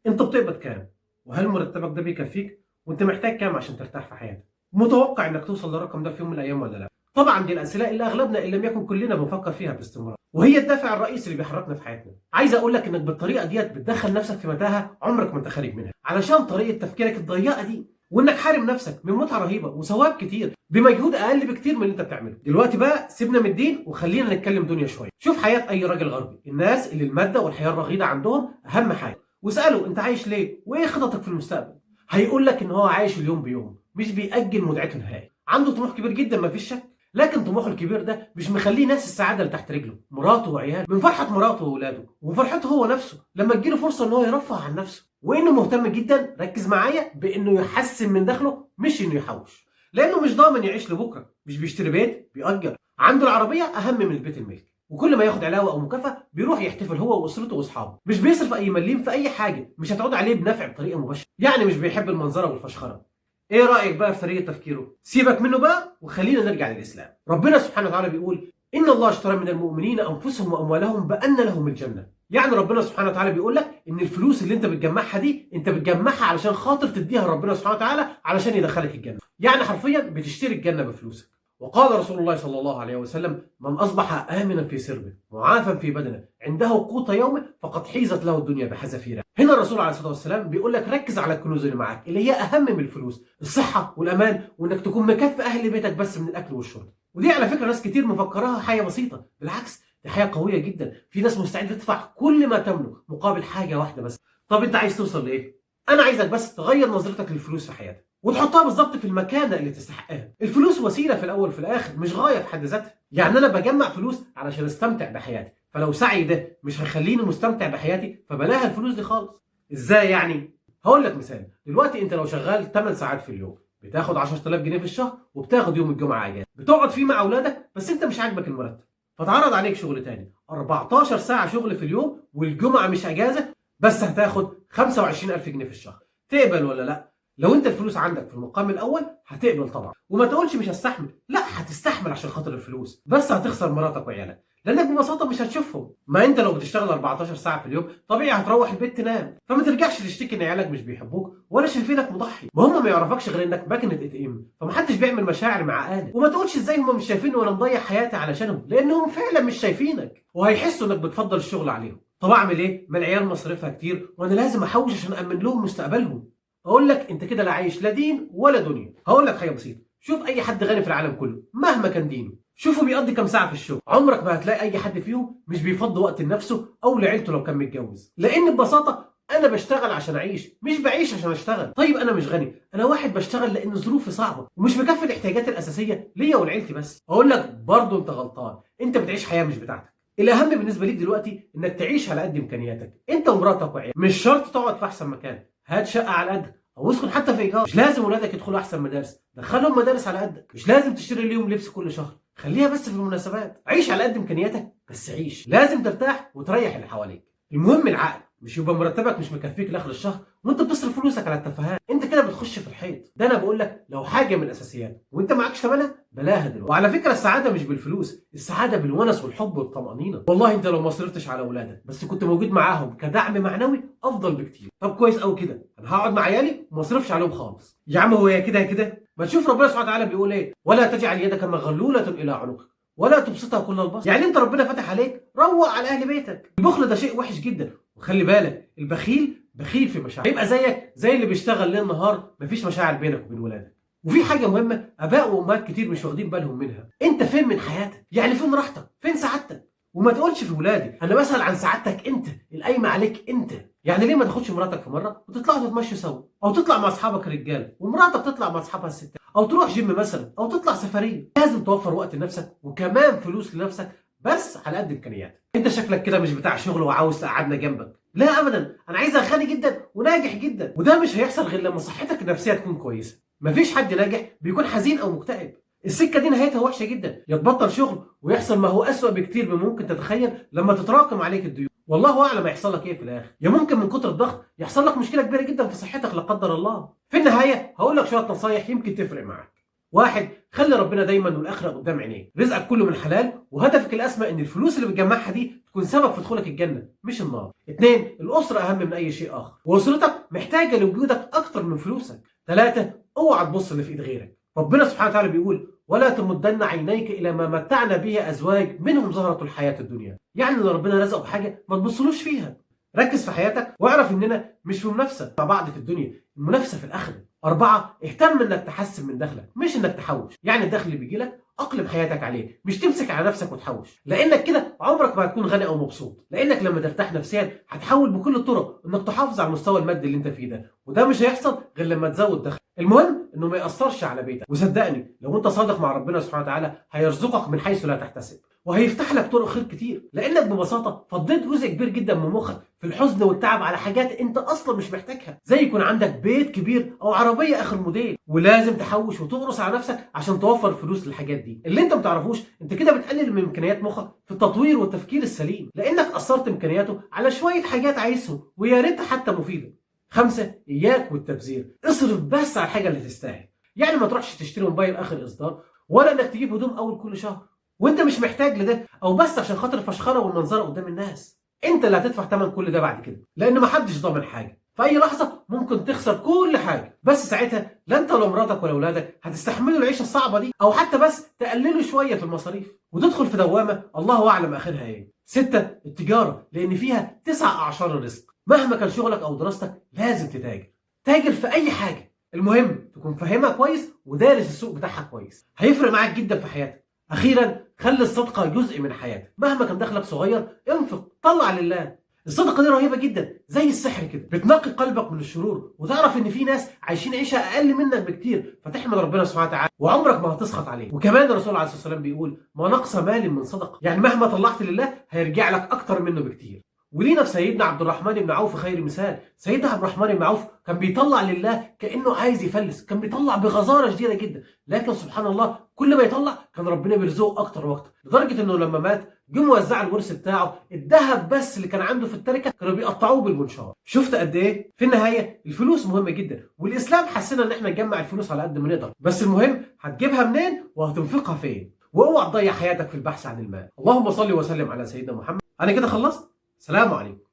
انت بتقبض كام؟ وهل مرتبك ده بيكفيك؟ وانت محتاج كام عشان ترتاح في حياتك؟ متوقع انك توصل للرقم ده في يوم من الايام ولا لا؟ طبعا دي الاسئله اللي اغلبنا ان لم يكن كلنا بنفكر فيها باستمرار، وهي الدافع الرئيسي اللي بيحركنا في حياتنا. عايز اقول لك انك بالطريقه ديت بتدخل نفسك في متاهه عمرك ما انت خارج منها، علشان طريقه تفكيرك الضيقه دي، وانك حارم نفسك من متعه رهيبه وثواب كتير بمجهود اقل بكتير من اللي انت بتعمله. دلوقتي بقى سيبنا من الدين وخلينا نتكلم دنيا شويه. شوف حياه اي راجل غربي، الناس اللي الماده والحياه الرغيده عندهم اهم حاجه، واساله انت عايش ليه وايه خططك في المستقبل. هيقول لك ان هو عايش اليوم بيوم، مش بيأجل متعته نهائي. عنده طموح كبير جدا مفيش شك، لكن طموحه الكبير ده مش مخليه ناس السعاده اللي تحت رجله، مراته وعياله، من فرحه مراته واولاده وفرحته هو نفسه لما تجيله فرصه ان هو يرفه عن نفسه، وانه مهتم جدا، ركز معايا، بانه يحسن من دخله مش انه يحوش، لانه مش ضامن يعيش لبكره، مش بيشتري بيت، بيأجر. عنده العربيه اهم من البيت الملك، وكل ما ياخد علاوه او مكافاه بيروح يحتفل هو واسرته واصحابه، مش بيصرف اي مليم في اي حاجه مش هتعود عليه بنفع بطريقه مباشره، يعني مش بيحب المنظره والفشخره. ايه رايك بقى في طريقه تفكيره؟ سيبك منه بقى وخلينا نرجع للاسلام. ربنا سبحانه وتعالى بيقول ان الله اشترى من المؤمنين انفسهم واموالهم بان لهم الجنه. يعني ربنا سبحانه وتعالى بيقول لك ان الفلوس اللي انت بتجمعها دي انت بتجمعها علشان خاطر تديها لربنا سبحانه وتعالى علشان يدخلك الجنه، يعني حرفيا بتشتري الجنه بفلوسك. وقال رسول الله صلى الله عليه وسلم: من أصبح آمنا في سربه معافا في بدنه عنده قوت يومه فقد حيزت له الدنيا بحذافيرها. هنا الرسول عليه الصلاة والسلام بيقول لك ركز على الكنوز اللي معاك اللي هي أهم من الفلوس، الصحة والأمان، وإنك تكون مكفي أهل بيتك بس من الأكل والشرب. ودي على فكرة ناس كتير مفكراها حاجة بسيطة، بالعكس دي حاجة قوية جدا. في ناس مستعدة تدفع كل ما تملك مقابل حاجة واحدة بس. طب أنت عايز توصل لإيه؟ أنا عايزك بس تغير نظرتك للفلوس في حياتك وتحطها بالظبط في المكانه اللي تستحقها. الفلوس وسيله في الاول وفي الاخر، مش غايه في حد ذاتها. يعني انا بجمع فلوس علشان استمتع بحياتي، فلو سعي ده مش هيخليني مستمتع بحياتي فبلاها الفلوس دي خالص. ازاي يعني؟ هقول لك مثال. دلوقتي انت لو شغال 8 ساعات في اليوم بتاخد 10000 جنيه في الشهر، وبتاخد يوم الجمعه اجازه، بتقعد فيه مع اولادك، بس انت مش عاجبك المرتب، فتعرض عليك شغل تاني 14 ساعه شغل في اليوم والجمعه مش اجازه، بس هتاخد 25000 جنيه في الشهر. تقبل ولا لا؟ لو انت الفلوس عندك في المقام الاول هتقبل طبعا، وما تقولش مش هستحمل، لا هتستحمل عشان خاطر الفلوس، بس هتخسر مراتك وعيالك لانك ببساطه مش هتشوفهم. ما انت لو بتشتغل 14 ساعه في اليوم طبيعي هتروح البيت تنام، فما ترجعش تشتكي ان عيالك مش بيحبوك ولا شايفينك مضحي، ما هم ما يعرفكش غير انك ماكينه اي ام، فمحدش بيعمل مشاعر مع اهلك. وما تقولش ازاي هم مش شايفيني وانا مضيع حياتي علشانهم، لانهم فعلا مش شايفينك وهيحسوا انك بتفضل الشغل عليهم. طب اعمل ايه؟ ما العيال مصاريفها كتير وانا لازم احوش عشان امن لهم مستقبلهم. اقول لك انت كده لا عايش لا دين ولا دنيا. هقول لك حاجه بسيطه، شوف اي حد غني في العالم كله مهما كان دينه، شوفه بيقضي كام ساعه في الشغل، عمرك ما هتلاقي اي حد فيهم مش بيفضي وقت لنفسه او لعيلته لو كان متجوز، لان ببساطه انا بشتغل عشان اعيش، مش بعيش عشان اشتغل. طيب انا مش غني، انا واحد بشتغل لان ظروفي صعبه ومش مكفي الاحتياجات الاساسيه ليا ولعيلتي بس. اقول لك برضه انت غلطان، انت بتعيش حياه مش بتاعتك. الاهم بالنسبه ليك دلوقتي انك تعيش على قد امكانياتك انت ومراتك وعيالك، مش شرط تقعد في احسن مكان، هات شقه على قدك او اسكن حتى في ايجار. مش لازم ولادك يدخلوا احسن مدارس، دخلهم مدارس على قدك. مش لازم تشتري ليهم لبس كل شهر، خليها بس في المناسبات. عيش على قد امكانياتك بس عيش. لازم ترتاح وتريح اللي حواليك. المهم العقل، مش يبقى مرتبك مش مكفيك لاخر الشهر وانت بتصرف فلوسك على التفاهات. انت كده بتخش في الحيط. ده انا بقول لك لو حاجه من الاساسيات وانت معكش ثمنها بلاها دلوقتي. وعلى فكره السعاده مش بالفلوس، السعاده بالونس والحب والطمانينه. والله انت لو ما صرفتش على اولادك بس كنت موجود معاهم كدعم معنوي افضل بكتير. طب كويس قوي كده، انا هقعد مع عيالي وما اصرفش عليهم خالص. يا عم هو يا كده يا كده. ما تشوف ربنا سبحانه وتعالى بيقول ايه: ولا تجعل يدك مغلوله الى عنقك ولا تبسطها كل البسط. يعني انت ربنا فتح عليك، روق على اهل بيتك. البخل ده شيء وحش جدا، وخلي بالك البخيل بخيل في مشاعر، هيبقى زيك زي اللي بيشتغل ليل نهار مفيش مشاعر بينك وبين ولادك. وفي حاجه مهمه اباء وامهات كتير مش واخدين بالهم منها، انت فين من حياتك؟ يعني فين راحتك؟ فين سعادتك؟ وما تقولش في ولادي، انا بسال عن سعادتك انت القايمه عليك انت. يعني ليه ما تاخدش مراتك في مره وتطلعوا تتمشوا سوا، او تطلع مع اصحابك الرجاله ومراتك تطلع مع اصحابها الستات، او تروح جيم مثلا، او تطلع سفريه. لازم توفر وقت لنفسك وكمان فلوس لنفسك بس على قد امكانياتك. انت شكلك كده مش بتاع شغل وعاوز تقعدنا جنبك. لا ابدا، انا عايزك غني جدا وناجح جدا، وده مش هيحصل غير لما صحتك النفسيه تكون كويسه. مفيش حد ناجح بيكون حزين او مكتئب. السكه دي نهايتها وحشه جدا، يا تبطل شغل ويحصل ما هو اسوأ بكتير مما ممكن تتخيل لما تتراكم عليك الديون، والله اعلم هيحصل لك ايه في الاخر. يا ممكن من كتر الضغط يحصل لك مشكله كبيره جدا في صحتك لا قدر الله. في النهايه هقول لك شويه نصايح يمكن تفرق معاك. واحد، خلي ربنا دايما والاخره قدام عينيك، رزقك كله من حلال، وهدفك الاسمى ان الفلوس اللي بتجمعها دي تكون سبب في دخولك الجنه مش النار. اتنين، الاسره اهم من اي شيء اخر، واسرتك محتاجه لوجودك اكتر من فلوسك. ثلاثه، اوعى تبص اللي في ايد غيرك. ربنا سبحانه وتعالى بيقول: ولا تمدن عينيك الى ما متعنا به ازواج منهم زهرة الحياه الدنيا. يعني لو ربنا رزقه بحاجه ما تبصلوش فيها، ركز في حياتك واعرف اننا مش في منافسه مع بعض في الدنيا، المنافسه في الاخره. أربعة، اهتم انك تحسن من دخلك مش انك تحوش، يعني الدخل اللي بيجي لك اقلم حياتك عليه، مش تمسك على نفسك وتحوش، لانك كده عمرك ما هتكون غني او مبسوط، لانك لما ترتاح نفسيا هتحاول بكل الطرق انك تحافظ على المستوى المادي اللي انت فيه ده، وده مش هيحصل غير لما تزود دخل. المهم انه ما ياثرش على بيتك، وصدقني لو انت صادق مع ربنا سبحانه وتعالى هيرزقك من حيث لا تحتسب، وهيفتح لك طرق خير كتير، لانك ببساطه فضيت جزء كبير جدا من مخك في الحزن والتعب على حاجات انت اصلا مش محتاجها، زي يكون عندك بيت كبير او عربيه اخر موديل، ولازم تحوش وتقرص على نفسك عشان توفر فلوس للحاجات دي. اللي انت ما تعرفوش انت كده بتقلل من امكانيات مخك في التطوير والتفكير السليم، لانك قصرت امكانياته على شويه حاجات عايزهم ويا ريتها حتى مفيده. خمسة، اياك والتبذير، اصرف بس على الحاجه اللي تستاهل، يعني ما تروحش تشتري موبايل اخر اصدار، ولا انك تجيب هدوم اول كل شهر وانت مش محتاج لده، او بس عشان خاطر الفشخره والمنظره قدام الناس. انت اللي هتدفع ثمن كل ده بعد كده، لان محدش ضامن حاجه، في اي لحظه ممكن تخسر كل حاجه، بس ساعتها لا انت ولا مراتك ولا اولادك هتستحملوا العيشه الصعبه دي، او حتى بس تقللوا شويه في المصاريف وتدخل في دوامه الله اعلم اخرها ايه. ستة، التجاره، لان فيها 9 اعشار الرزق، مهما كان شغلك او دراستك لازم تتاجر، تاجر في اي حاجه، المهم تكون فاهمها كويس ودارس السوق بتاعها كويس، هيفرق معاك جدا في حياتك. اخيرا، خلي الصدقه جزء من حياتك، مهما كان دخلك صغير انفق، طلع لله. الصدقه دي رهيبه جدا زي السحر كده، بتنقي قلبك من الشرور، وتعرف ان في ناس عايشين عيشه اقل منك بكتير، فتحمد ربنا سبحانه وتعالى وعمرك ما هتسخط عليه. وكمان الرسول عليه الصلاه والسلام بيقول: ما نقص مال من صدقه، يعني مهما طلعت لله هيرجع لك اكتر منه بكتير. ولينا في سيدنا عبد الرحمن بن عوف خير مثال. سيدنا عبد الرحمن بن عوف كان بيطلع لله كانه عايز يفلس، كان بيطلع بغزاره شديده جدا، لكن سبحان الله كل ما يطلع كان ربنا بيرزقه اكتر واكتر، لدرجه انه لما مات جم وزع الورث بتاعه، الذهب بس اللي كان عنده في التركه كانوا بيقطعوه بالمنشار. شفت قد ايه؟ في النهايه الفلوس مهمه جدا، والاسلام حسنا ان احنا نجمع الفلوس على قد ما نقدر، بس المهم هتجيبها منين وهتنفقها فين، واوعى تضيع حياتك في البحث عن المال. اللهم صل وسلم على سيدنا محمد. انا كده خلصت، سلام عليكم.